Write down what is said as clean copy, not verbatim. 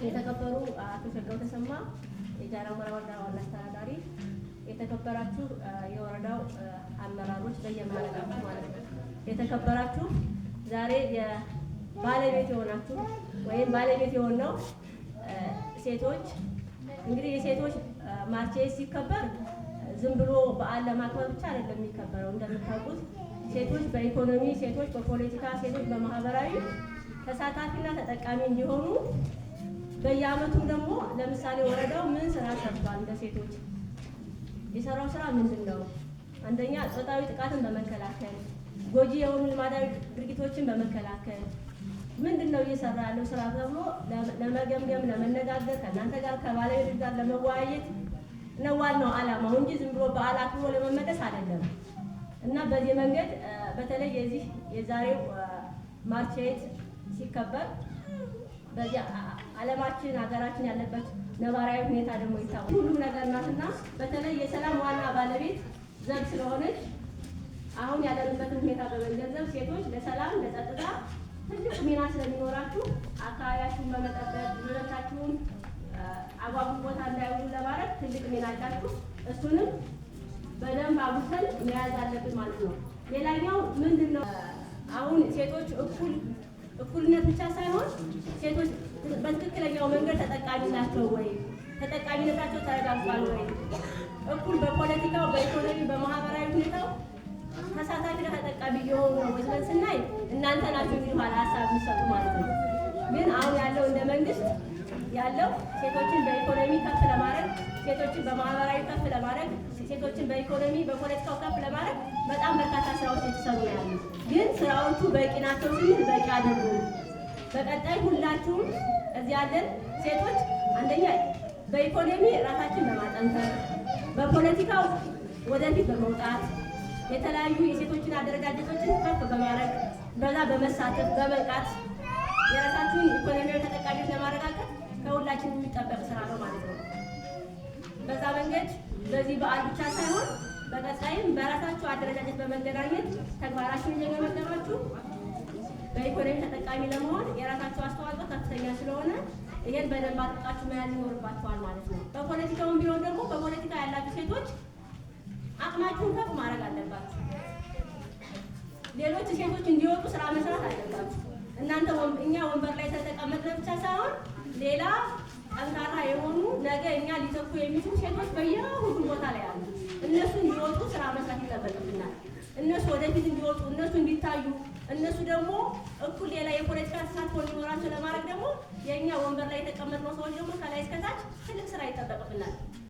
የተከበሩ አቶ ሸጋው ተሰማ የጃራሞራ ወረዳ ዋና አስተዳዳሪ፣ የተከበራችሁ የወረዳው አመራሮች በየማዕረጋችሁ ማለት ነው፣ የተከበራችሁ ዛሬ የባለቤት የሆናችሁ ወይም ባለቤት የሆነው ሴቶች እንግዲህ የሴቶች ማርቼስ ሲከበር ዝም ብሎ በዓል ለማክበር ብቻ አይደለም የሚከበረው። እንደምታውቁት ሴቶች በኢኮኖሚ፣ ሴቶች በፖለቲካ፣ ሴቶች በማህበራዊ ተሳታፊና ተጠቃሚ እንዲሆኑ በየዓመቱም ደግሞ ለምሳሌ ወረዳው ምን ስራ ሰርቷል፣ ለሴቶች የሰራው ስራ ምንድን ነው? አንደኛ ጾታዊ ጥቃትን በመከላከል ጎጂ የሆኑ ልማዳዊ ድርጊቶችን በመከላከል ምንድን ነው እየሰራ ያለው ስራ ተብሎ ለመገምገም፣ ለመነጋገር ከእናንተ ጋር ከባለቤቶች ጋር ለመወያየት ነው ዋናው ዓላማው እንጂ ዝም ብሎ በዓል አክብሮ ለመመለስ አይደለም። እና በዚህ መንገድ በተለይ የዛሬው ማርቼት ሲከበር በዚህ ዓለማችን ሀገራችን ያለበት ነባራዊ ሁኔታ ደግሞ ይታወቃል። ሁሉም ነገር ናትና በተለይ የሰላም ዋና ባለቤት ዘብ ስለሆነች አሁን ያለንበትን ሁኔታ በመገንዘብ ሴቶች ለሰላም ለጸጥታ ትልቅ ሚና ስለሚኖራችሁ አካባቢያችሁን በመጠበቅ ልጆቻችሁን አጓጉል ቦታ እንዳይውሉ ለማድረግ ትልቅ ሚና አላችሁ። እሱንም በደንብ አጉልተን መያዝ አለብን ማለት ነው። ሌላኛው ምንድን ነው? አሁን ሴቶች እኩልነት ብቻ ሳይሆን ሴቶች በትክክለኛው መንገድ ተጠቃሚ ናቸው ወይ? ተጠቃሚነታቸው ተረጋግጧል ወይ? እኩል በፖለቲካው፣ በኢኮኖሚ፣ በማህበራዊ ሁኔታው ተሳታፊና ተጠቃሚ እየሆኑ ነው ብለን ስናይ እናንተ ናችሁ እንግዲህ ኋላ ሀሳብ የሚሰጡ ማለት ነው። ግን አሁን ያለው እንደ መንግስት ያለው ሴቶችን በኢኮኖሚ ከፍ ለማድረግ፣ ሴቶችን በማህበራዊ ከፍ ለማድረግ፣ ሴቶችን በኢኮኖሚ በፖለቲካው ከፍ ለማድረግ በጣም በርካታ ስራዎች የተሰሩ ነው ያሉት። ግን ስራዎቹ በቂ ናቸው ስንል በቂ አይደሉም። በቀጣይ ሁላችሁም እዚህ ያለን ሴቶች አንደኛ በኢኮኖሚ ራሳችን በማጠንከር በፖለቲካው ወደፊት በመውጣት የተለያዩ የሴቶችን አደረጃጀቶችን ከፍ በማድረግ በዛ በመሳተፍ በመንቃት የራሳችሁን ኢኮኖሚያዊ ተጠቃሚነት ለማረጋገጥ ከሁላችን የሚጠበቅ ስራ ነው ማለት ነው። በዛ መንገድ በዚህ በዓል ብቻ ሳይሆን በቀጣይም በራሳችሁ አደረጃጀት በመገናኘት ተግባራችሁን እየገመገማችሁ በኢኮኖሚ ተጠቃሚ ለመሆን የራሳችሁ አስተዋጽኦ ከፍተኛ ስለሆነ ይሄን በደንብ አጥብቃችሁ መያዝ ይኖርባችኋል ማለት ነው። በፖለቲካውም ቢሆን ደግሞ በፖለቲካ ያላችሁ ሴቶች አቅማችሁን ከፍ ማድረግ አለባችሁ። ሌሎች ሴቶች እንዲወጡ ስራ መስራት አለባችሁ። እናንተ እኛ ወንበር ላይ ተቀመጥን ብቻ ሳይሆን ሌላ ጠንካራ የሆኑ ነገ እኛ ሊተኩ የሚችሉ ሴቶች በየሁሉም ቦታ ላይ አሉ። እነሱ እንዲወጡ ስራ መስራት ይጠበቅብናል። እነሱ ወደፊት እንዲወጡ፣ እነሱ እንዲታዩ፣ እነሱ ደግሞ እኩል ሌላ የፖለቲካ ተሳትፎ እንዲኖራቸው ለማድረግ ደግሞ የእኛ ወንበር ላይ የተቀመጥነው ሰዎች ደግሞ ከላይ እስከታች ትልቅ ስራ ይጠበቅብናል።